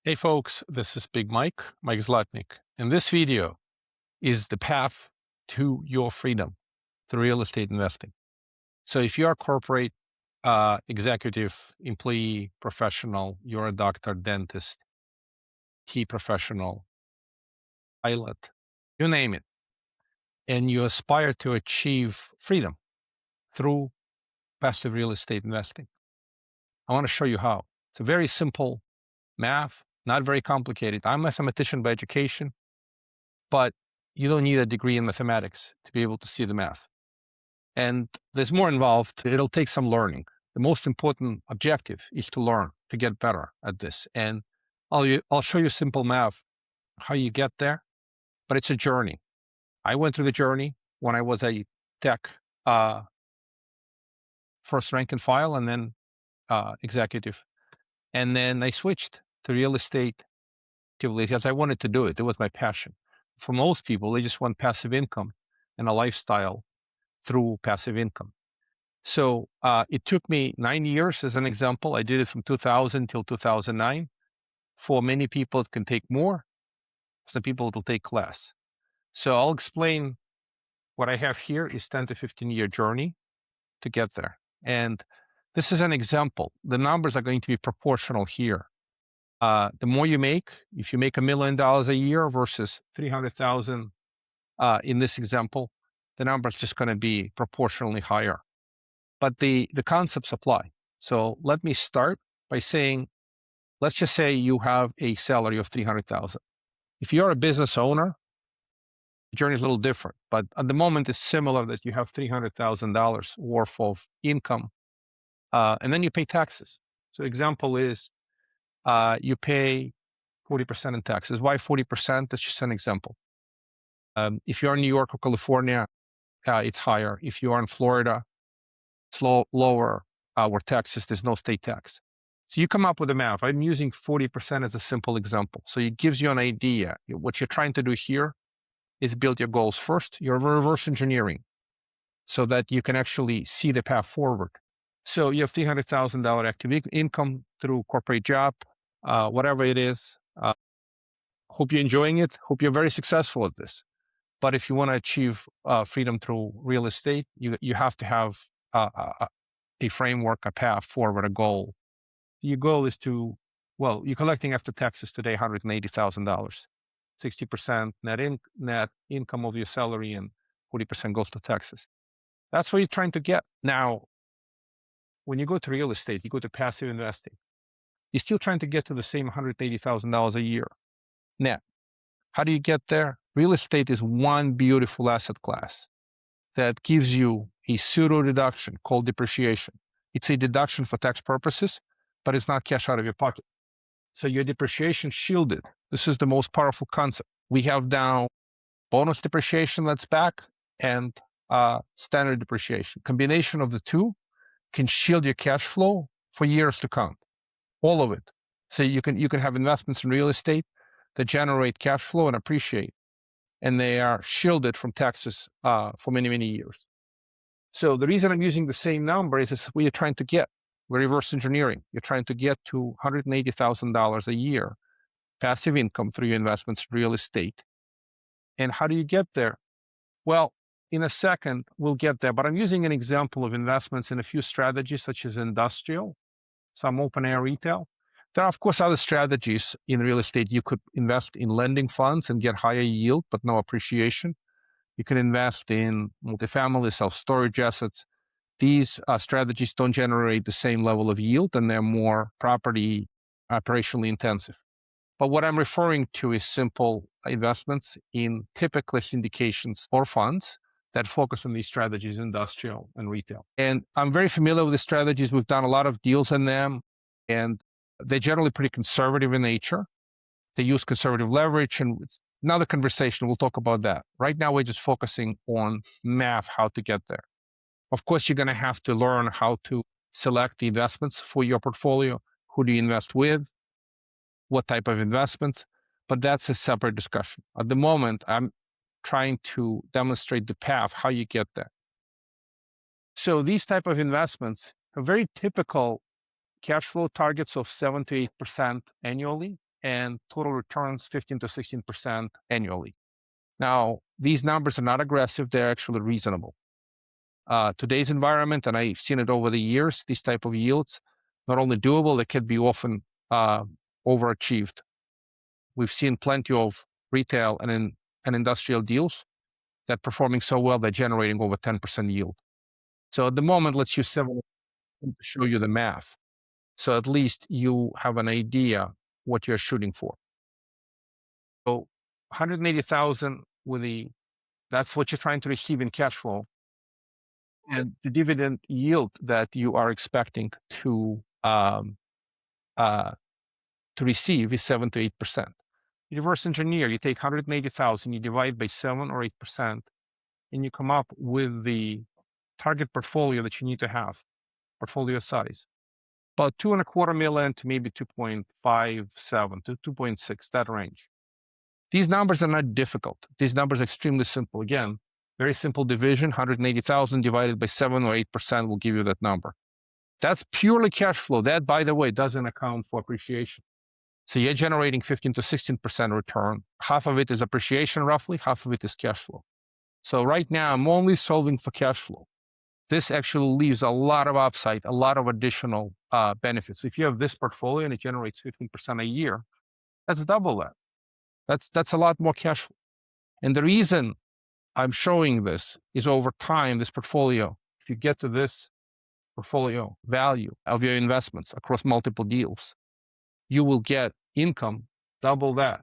Hey folks, this is Mike Zlotnik, and this video is the path to your freedom through real estate investing. So if you're a corporate executive, employee, professional, you're a doctor, dentist, key professional, pilot, you name it, and you aspire to achieve freedom through passive real estate investing, I want to show you how. It's a very simple math, not very complicated. I'm a mathematician by education, but you don't need a degree in mathematics to be able to see the math. And there's more involved. It'll take some learning. The most important objective is to learn, to get better at this. And I'll show you simple math, how you get there, but it's a journey. I went through the journey when I was a tech first rank and file and then executive. And then I switched to real estate because I wanted to do it. It was my passion. For most people, they just want passive income and a lifestyle through passive income. So it took me 9 years as an example. I did it from 2000 till 2009. For many people, it can take more. Some people, it'll take less. So I'll explain what I have here is 10 to 15 year journey to get there. And this is an example. The numbers are going to be proportional here. The more you make, if you make $1 million a year versus 300,000 in this example, the number is just going to be proportionally higher. But the concepts apply. So let me start by saying, let's just say you have a salary of 300,000. If you're a business owner, the journey is a little different. But at the moment, it's similar that you have $300,000 worth of income, and then you pay taxes. So example is you pay 40% in taxes. Why 40%? That's just an example. If you're in New York or California, it's higher. If you are in Florida, it's lower. Where Texas, there's no state tax. So you come up with a math. I'm using 40% as a simple example. So it gives you an idea. What you're trying to do here is build your goals first. You're reverse engineering so that you can actually see the path forward. So you have $300,000 active income through corporate job, whatever it is. Hope you're enjoying it. Hope you're very successful at this. But if you want to achieve freedom through real estate, you have to have a framework, a path forward, a goal. Your goal is to, well, you're collecting after taxes today $180,000, 60% net income of your salary, and 40% goes to taxes. That's what you're trying to get. Now, when you go to real estate, you go to passive investing, you're still trying to get to the same $180,000 a year net. How do you get there? Real estate is one beautiful asset class that gives you a pseudo deduction called depreciation. It's a deduction for tax purposes, but it's not cash out of your pocket. So your depreciation shielded. This is the most powerful concept. We have now bonus depreciation that's back and standard depreciation. Combination of the two can shield your cash flow for years to come, all of it. So you can have investments in real estate that generate cash flow and appreciate, and they are shielded from taxes for many, many years. So the reason I'm using the same number is what you're trying to get. We're reverse engineering. You're trying to get to $180,000 a year passive income through your investments in real estate. And how do you get there? Well, in a second, we'll get there. But I'm using an example of investments in a few strategies, such as industrial, some open air retail. There are, of course, other strategies in real estate. You could invest in lending funds and get higher yield, but no appreciation. You can invest in multifamily, self-storage assets. These strategies don't generate the same level of yield, and they're more property operationally intensive. But what I'm referring to is simple investments in typically syndications or funds that focus on these strategies, industrial and retail. And I'm very familiar with the strategies. We've done a lot of deals in them, and they're generally pretty conservative in nature. They use conservative leverage, and it's another conversation. We'll talk about that. Right now, we're just focusing on math, how to get there. Of course, you're going to have to learn how to select the investments for your portfolio. Who do you invest with? What type of investments? But that's a separate discussion. At the moment, I'm trying to demonstrate the path, how you get there. So these type of investments are very typical cash flow targets of 7 to 8% annually. and total returns 15 to 16% annually. Now, these numbers are not aggressive, they're actually reasonable. Today's environment, and I've seen it over the years, these type of yields, not only doable, they can be often overachieved. We've seen plenty of retail and industrial deals that performing so well, they're generating over 10% yield. So at the moment, let's use 7 to show you the math. So at least you have an idea what you're shooting for. So 180,000 that's what you're trying to receive in cash flow. And the dividend yield that you are expecting to receive is 7 to 8%. You reverse engineer, you take 180,000, you divide by 7 or 8%, and you come up with the target portfolio that you need to have, portfolio size. About 2.25 million to maybe 2.57 to 2.6, that range. These numbers are not difficult. These numbers are extremely simple. Again, very simple division, 180,000 divided by 7 or 8% will give you that number. That's purely cash flow. That, by the way, doesn't account for appreciation. So you're generating 15 to 16% return. Half of it is appreciation, roughly, half of it is cash flow. So right now, I'm only solving for cash flow. This actually leaves a lot of upside, a lot of additional benefits. If you have this portfolio and it generates 15% a year, that's double that. That's a lot more cash flow. And the reason I'm showing this is over time, this portfolio, if you get to this portfolio value of your investments across multiple deals, you will get income double that.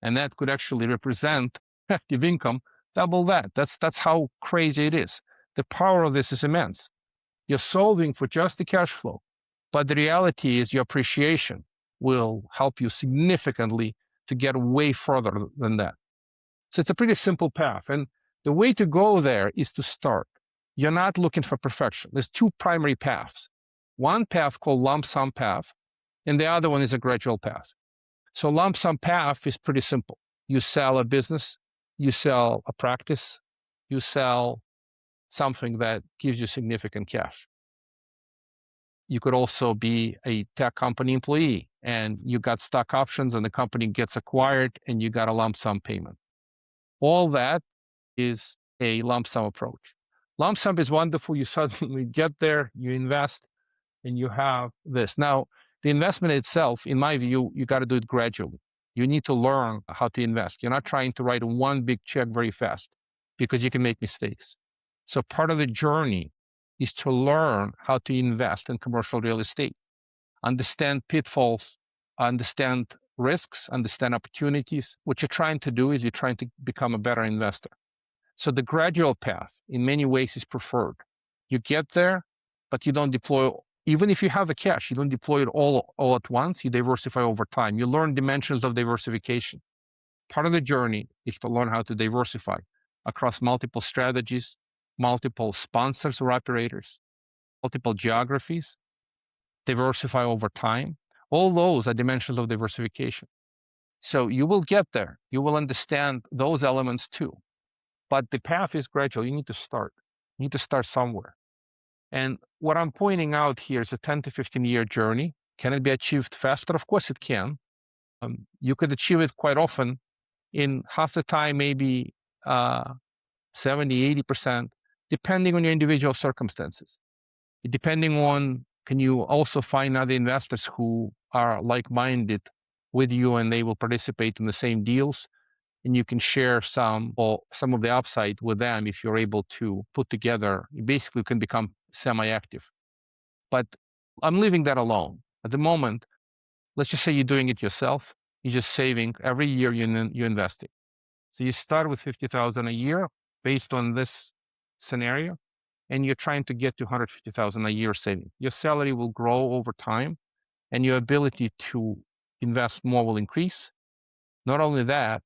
And that could actually represent active income double that. That's how crazy it is. The power of this is immense. You're solving for just the cash flow, but the reality is your appreciation will help you significantly to get way further than that. So it's a pretty simple path. And the way to go there is to start. You're not looking for perfection. There's two primary paths. One path called lump sum path, and the other one is a gradual path. So lump sum path is pretty simple. You sell a business, you sell a practice, you sell something that gives you significant cash. You could also be a tech company employee and you got stock options and the company gets acquired and you got a lump sum payment. All that is a lump sum approach. Lump sum is wonderful. You suddenly get there, you invest, and you have this. Now, the investment itself, in my view, you got to do it gradually. You need to learn how to invest. You're not trying to write one big check very fast because you can make mistakes. So part of the journey is to learn how to invest in commercial real estate, understand pitfalls, understand risks, understand opportunities. What you're trying to do is you're trying to become a better investor. So the gradual path in many ways is preferred. You get there, but you don't deploy, even if you have the cash, you don't deploy it all at once. You diversify over time. You learn dimensions of diversification. Part of the journey is to learn how to diversify across multiple strategies, multiple sponsors or operators, multiple geographies, diversify over time. All those are dimensions of diversification. So you will get there. You will understand those elements too. But the path is gradual. You need to start. You need to start somewhere. And what I'm pointing out here is a 10 to 15-year journey. Can it be achieved faster? Of course it can. You could achieve it quite often in half the time, maybe 70, 80%, depending on your individual circumstances. Depending on, can you also find other investors who are like-minded with you and they will participate in the same deals? And you can share some of the upside with them if you're able to put together, you basically can become semi-active. But I'm leaving that alone. At the moment, let's just say you're doing it yourself. You're just saving every year you're investing. So you start with 50,000 a year based on this scenario, and you're trying to get to 150,000 a year saving. Your salary will grow over time, and your ability to invest more will increase. Not only that,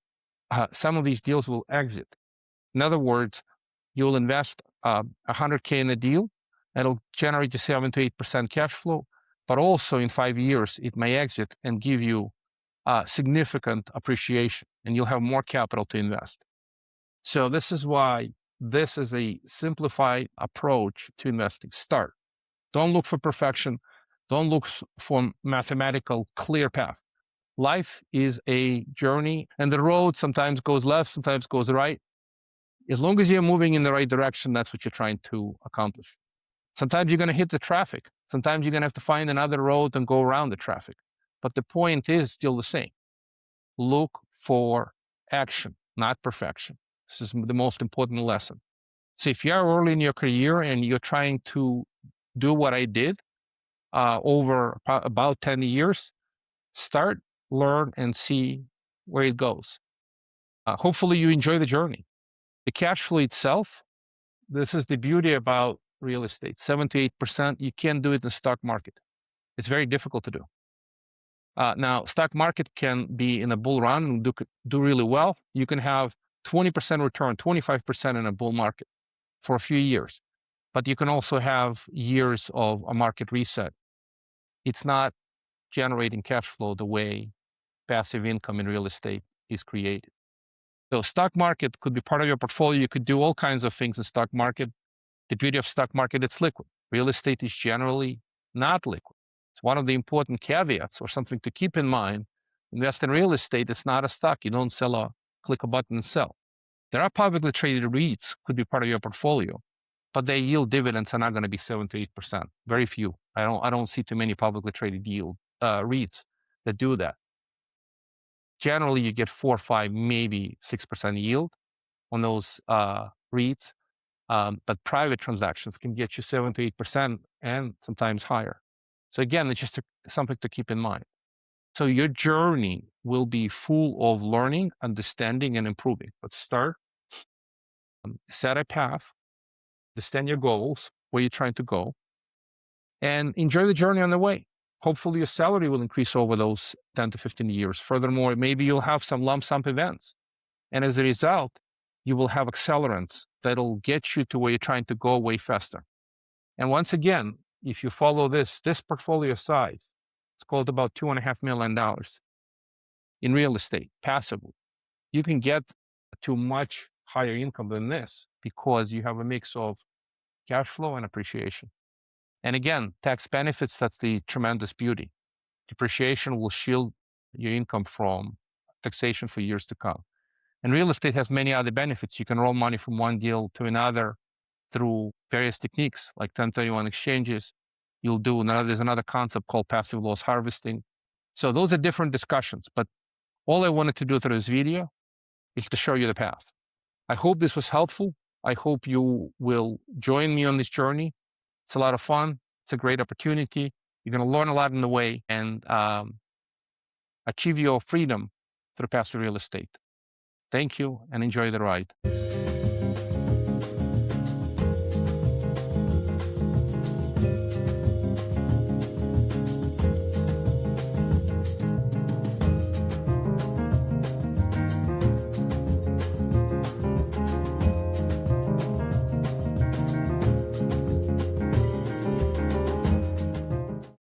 some of these deals will exit. In other words, you'll invest 100K in a deal, and it'll generate you 7 to 8% cash flow, but also in 5 years, it may exit and give you significant appreciation, and you'll have more capital to invest. So this is why this is a simplified approach to investing. Start. Don't look for perfection. Don't look for mathematical clear path. Life is a journey, and the road sometimes goes left, sometimes goes right. As long as you're moving in the right direction, that's what you're trying to accomplish. Sometimes you're going to hit the traffic. Sometimes you're going to have to find another road and go around the traffic. But the point is still the same. Look for action, not perfection. This is the most important lesson. So if you're early in your career and you're trying to do what I did over about 10 years, start, learn, and see where it goes. Hopefully you enjoy the journey. The cash flow itself, this is the beauty about real estate. 7 to 8%, you can't do it in the stock market. It's very difficult to do. Now, stock market can be in a bull run and do really well. You can have 20% return, 25% in a bull market for a few years. But you can also have years of a market reset. It's not generating cash flow the way passive income in real estate is created. So stock market could be part of your portfolio. You could do all kinds of things in stock market. The beauty of stock market, it's liquid. Real estate is generally not liquid. It's one of the important caveats or something to keep in mind. Invest in real estate, it's not a stock. You don't click a button and sell. There are publicly traded REITs, could be part of your portfolio, but their yield dividends are not going to be 7 to 8%. Very few. I don't see too many publicly traded yield REITs that do that. Generally, you get 4, 5, maybe 6% yield on those REITs. But private transactions can get you 7 to 8% and sometimes higher. So again, it's just something to keep in mind. So your journey will be full of learning, understanding, and improving. But start, set a path, understand your goals, where you're trying to go, and enjoy the journey on the way. Hopefully your salary will increase over those 10 to 15 years. Furthermore, maybe you'll have some lump sum events. And as a result, you will have accelerants that'll get you to where you're trying to go way faster. And once again, if you follow this portfolio size, it's called about $2.5 million in real estate, passively. You can get to much higher income than this because you have a mix of cash flow and appreciation. And again, tax benefits, that's the tremendous beauty. Depreciation will shield your income from taxation for years to come. And real estate has many other benefits. You can roll money from one deal to another through various techniques like 1031 exchanges. There's another concept called passive loss harvesting. So those are different discussions, but all I wanted to do through this video is to show you the path. I hope this was helpful. I hope you will join me on this journey. It's a lot of fun. It's a great opportunity. You're going to learn a lot in the way and achieve your freedom through passive real estate. Thank you and enjoy the ride.